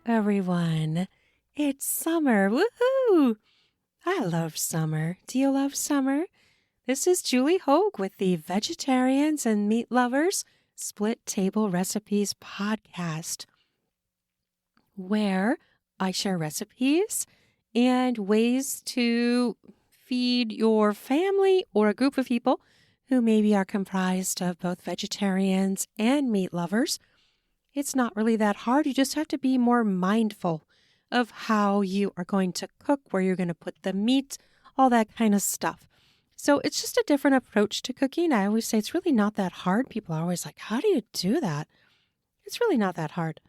everyone. It's summer. Woohoo! I love summer. Do you love summer? This is Julie Hogue with the Vegetarians and Meat Lovers Split Table Recipes podcast, where I share recipes and ways to feed your family or a group of people who maybe are comprised of both vegetarians and meat lovers. It's not really that hard. You just have to be more mindful of how you are going to cook, where you're going to put the meat, all that kind of stuff. So it's just a different approach to cooking. I always say it's really not that hard. People are always like, how do you do that? It's really not that hard.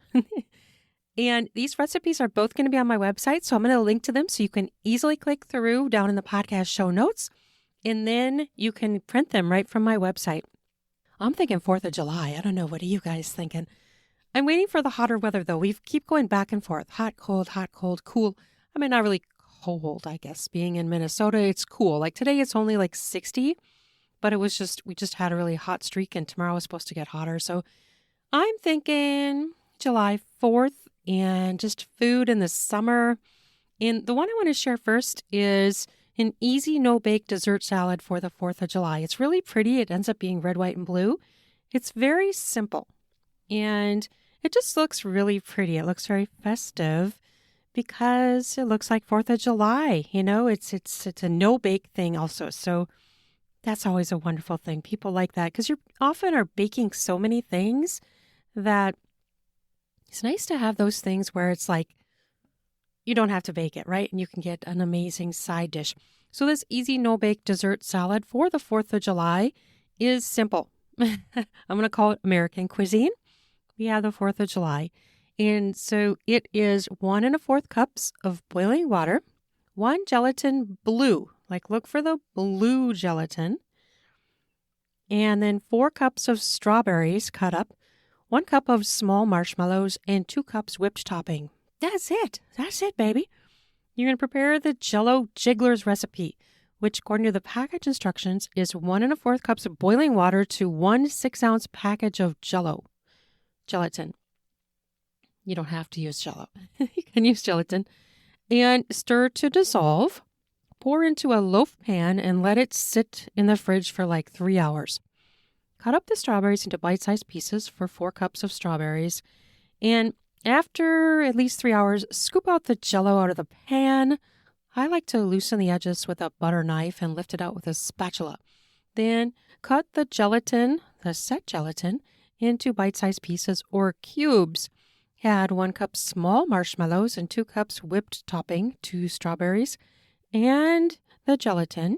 And these recipes are both going to be on my website, so I'm going to link to them so you can easily click through down in the podcast show notes, and then you can print them right from my website. I'm thinking 4th of July. I don't know. What are you guys thinking? I'm waiting for the hotter weather, though. We keep going back and forth. Hot, cold, cool. I mean, not really cold, I guess. Being in Minnesota, it's cool. Like today, it's only like 60, but we just had a really hot streak, and tomorrow is supposed to get hotter. So I'm thinking July 4th and just food in the summer. And the one I want to share first is an easy no-bake dessert salad for the 4th of July. It's really pretty. It ends up being red, white, and blue. It's very simple. And it just looks really pretty. It looks very festive because it looks like 4th of July. You know, it's a no-bake thing also. So that's always a wonderful thing. People like that because you often are baking so many things that it's nice to have those things where it's like you don't have to bake it, right? And you can get an amazing side dish. So this easy no-bake dessert salad for the 4th of July is simple. I'm going to call it American cuisine. We have the 4th of July. And so it is 1 1/4 cups of boiling water, 1 gelatin blue, like look for the blue gelatin, and then 4 cups of strawberries cut up, 1 cup of small marshmallows, and 2 cups whipped topping. That's it. That's it, baby. You're going to prepare the Jell-O Jiggler's recipe, which according to the package instructions is 1 1/4 cups of boiling water to 1 6-ounce package of Jell-O. Gelatin. You don't have to use Jell-O. You can use gelatin. And stir to dissolve. Pour into a loaf pan and let it sit in the fridge for like 3 hours. Cut up the strawberries into bite-sized pieces for 4 cups of strawberries. And after at least 3 hours, scoop out the Jell-O out of the pan. I like to loosen the edges with a butter knife and lift it out with a spatula. Then cut the gelatin, the set gelatin, into bite-sized pieces or cubes. Add 1 cup small marshmallows and 2 cups whipped topping, 2 strawberries, and the gelatin.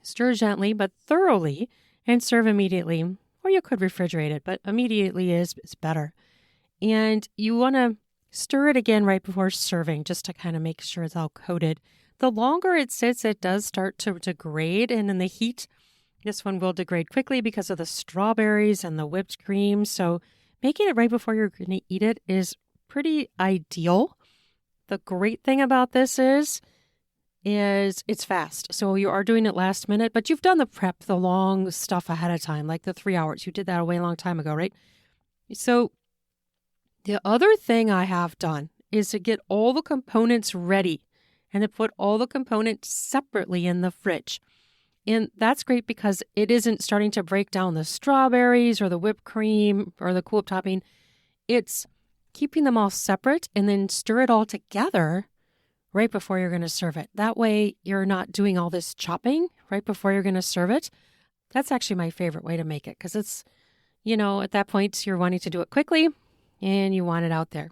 Stir gently but thoroughly and serve immediately. Or you could refrigerate it, but immediately is better. And you want to stir it again right before serving just to kind of make sure it's all coated. The longer it sits, it does start to degrade, and in the heat, this one will degrade quickly because of the strawberries and the whipped cream. So making it right before you're going to eat it is pretty ideal. The great thing about this is it's fast. So you are doing it last minute, but you've done the prep, the long stuff ahead of time, like the 3 hours. You did that a way long time ago, right? So the other thing I have done is to get all the components ready and to put all the components separately in the fridge. And that's great because it isn't starting to break down the strawberries or the whipped cream or the cool topping. It's keeping them all separate and then stir it all together right before you're going to serve it. That way you're not doing all this chopping right before you're going to serve it. That's actually my favorite way to make it because it's, at that point you're wanting to do it quickly and you want it out there.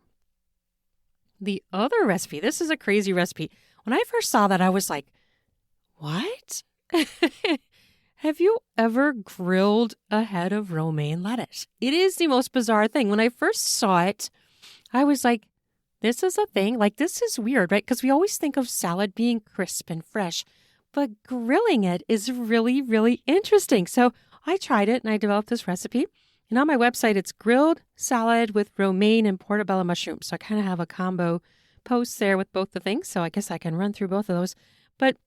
The other recipe, this is a crazy recipe. When I first saw that, I was like, what? Have you ever grilled a head of romaine lettuce? It is the most bizarre thing. When I first saw it, I was like, this is a thing? Like, this is weird, right? Because we always think of salad being crisp and fresh, but grilling it is really, really interesting. So I tried it and I developed this recipe. And on my website, it's grilled salad with romaine and portabella mushrooms. So I kind of have a combo post there with both the things. So I guess I can run through both of those. But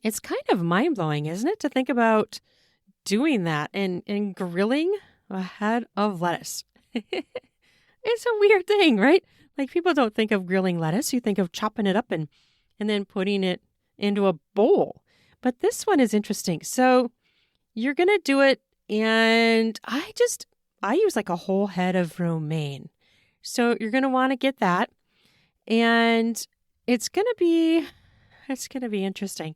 it's kind of mind-blowing, isn't it, to think about doing that and grilling a head of lettuce. It's a weird thing, right? Like people don't think of grilling lettuce. You think of chopping it up and then putting it into a bowl. But this one is interesting. So you're going to do it. And I use like a whole head of romaine. So you're going to want to get that. And it's going to be interesting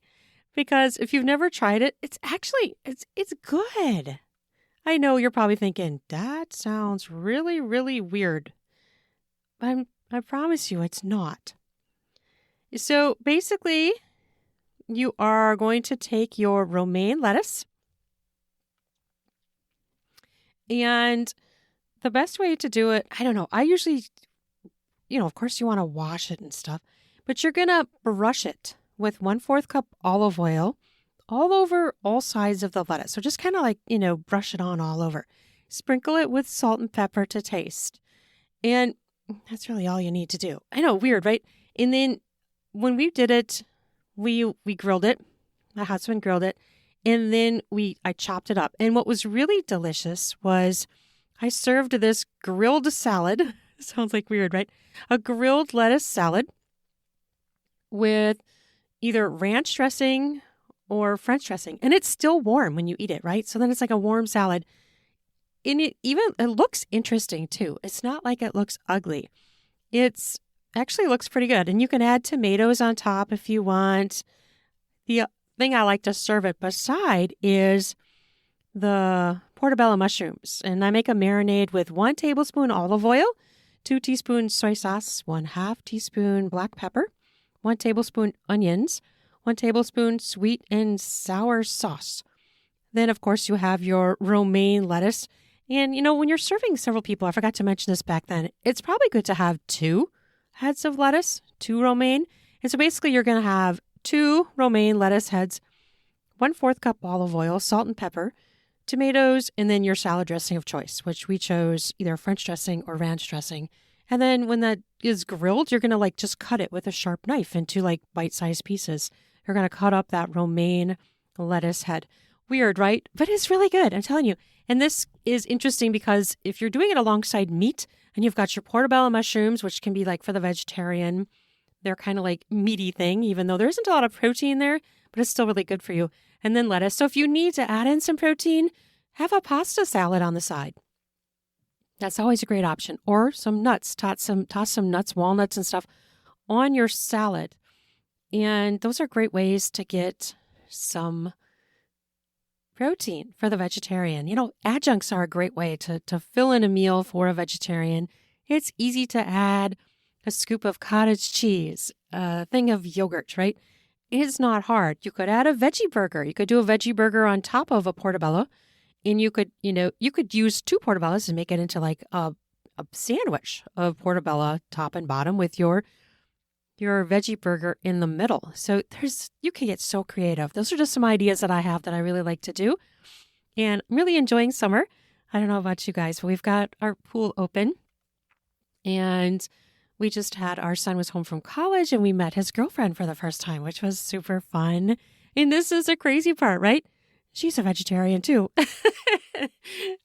because if you've never tried it, it's good. I know you're probably thinking, that sounds really, really weird. I promise you it's not. So basically, you are going to take your romaine lettuce. And the best way to do it, I don't know. I usually, of course you want to wash it and stuff, but you're going to brush it with 1/4 cup olive oil all over all sides of the lettuce. So just kind of like, brush it on all over. Sprinkle it with salt and pepper to taste. And that's really all you need to do. I know, weird, right? And then when we did it, we grilled it. My husband grilled it. And then I chopped it up. And what was really delicious was I served this grilled salad. Sounds like weird, right? A grilled lettuce salad with either ranch dressing or French dressing. And it's still warm when you eat it, right? So then it's like a warm salad. And it looks interesting too. It's not like it looks ugly. It's actually looks pretty good. And you can add tomatoes on top if you want. The thing I like to serve it beside is the portabella mushrooms. And I make a marinade with 1 tablespoon olive oil, 2 teaspoons soy sauce, 1/2 teaspoon black pepper, 1 tablespoon onions, 1 tablespoon sweet and sour sauce. Then, of course, you have your romaine lettuce. And, when you're serving several people, I forgot to mention this back then, it's probably good to have 2 heads of lettuce, 2 romaine. And so basically you're going to have 2 romaine lettuce heads, 1/4 cup olive oil, salt and pepper, tomatoes, and then your salad dressing of choice, which we chose either French dressing or ranch dressing. And then when that is grilled, you're going to just cut it with a sharp knife into bite-sized pieces. You're going to cut up that romaine lettuce head. Weird, right? But it's really good, I'm telling you. And this is interesting because if you're doing it alongside meat and you've got your portabella mushrooms, which can be for the vegetarian, they're kind of like meaty thing, even though there isn't a lot of protein there, but it's still really good for you. And then lettuce. So if you need to add in some protein, have a pasta salad on the side. That's always a great option. Or some nuts, toss some nuts, walnuts and stuff on your salad. And those are great ways to get some protein for the vegetarian. Adjuncts are a great way to fill in a meal for a vegetarian. It's easy to add a scoop of cottage cheese, a thing of yogurt, right? It's not hard. You could add a veggie burger. You could do a veggie burger on top of a portabella. And you could use 2 portabellas and make it into a sandwich of portabella top and bottom with your veggie burger in the middle. So you can get so creative. Those are just some ideas that I have that I really like to do. And I'm really enjoying summer. I don't know about you guys, but we've got our pool open. And we just had, our son was home from college and we met his girlfriend for the first time, which was super fun. And this is a crazy part, right? She's a vegetarian too. It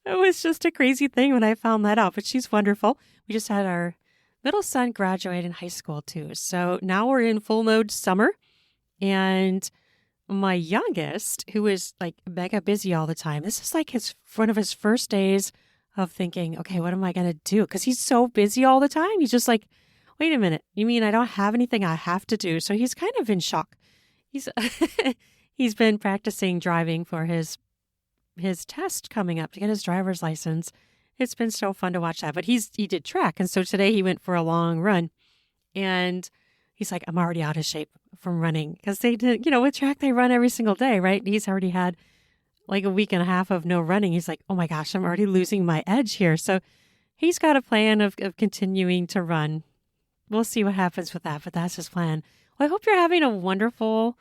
was just a crazy thing when I found that out, but she's wonderful. We just had our middle son graduate in high school too. So now we're in full mode summer. And my youngest, who is mega busy all the time, this is one of his first days of thinking, okay, what am I going to do? Because he's so busy all the time. He's just wait a minute. You mean I don't have anything I have to do? So he's kind of in shock. He's been practicing driving for his test coming up to get his driver's license. It's been so fun to watch that. But he did track. And so today he went for a long run. And he's like, I'm already out of shape from running. Because they did, with track, they run every single day, right? He's already had a week and a half of no running. He's like, oh my gosh, I'm already losing my edge here. So he's got a plan of continuing to run. We'll see what happens with that, but that's his plan. Well, I hope you're having a wonderful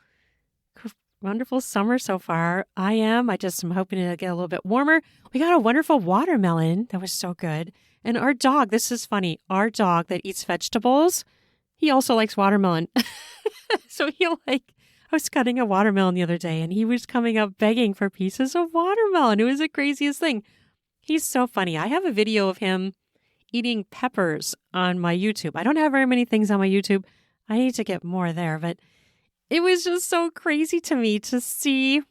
summer so far. I am. I'm hoping to get a little bit warmer. We got a wonderful watermelon that was so good. And our dog, this is funny, our dog that eats vegetables, he also likes watermelon. So I was cutting a watermelon the other day and he was coming up begging for pieces of watermelon. It was the craziest thing. He's so funny. I have a video of him eating peppers on my YouTube. I don't have very many things on my YouTube. I need to get more there, but it was just so crazy to me to see.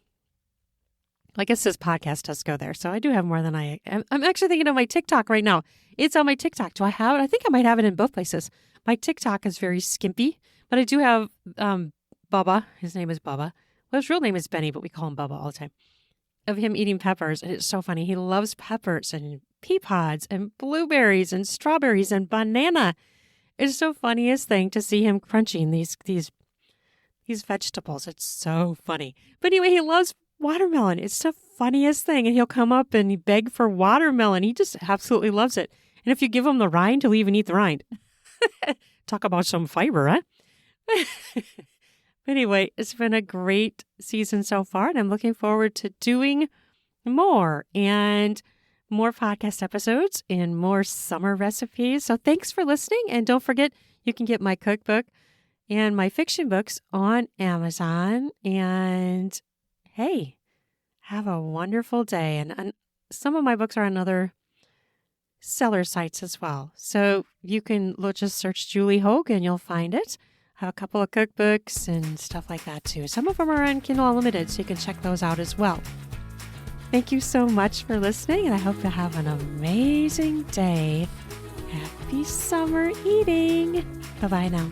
I guess this podcast does go there, so I do have more than I'm actually thinking of my TikTok right now. It's on my TikTok. Do I have it? I think I might have it in both places. My TikTok is very skimpy, but I do have Bubba. His name is Bubba. Well, his real name is Benny, but we call him Bubba all the time. Of him eating peppers, and it's so funny. He loves peppers and pea pods and blueberries and strawberries and banana. It's the funniest thing to see him crunching these vegetables. It's so funny. But anyway, he loves watermelon. It's the funniest thing. And he'll come up and beg for watermelon. He just absolutely loves it. And if you give him the rind, he'll even eat the rind. Talk about some fiber, huh? Anyway, it's been a great season so far, and I'm looking forward to doing more and more podcast episodes and more summer recipes. So thanks for listening. And don't forget, you can get my cookbook and my fiction books on Amazon. And hey, have a wonderful day. And some of my books are on other seller sites as well. So you can just search Julie Hogue and you'll find it. I have a couple of cookbooks and stuff like that too. Some of them are on Kindle Unlimited, so you can check those out as well. Thank you so much for listening, and I hope you have an amazing day. Happy summer eating. Bye-bye now.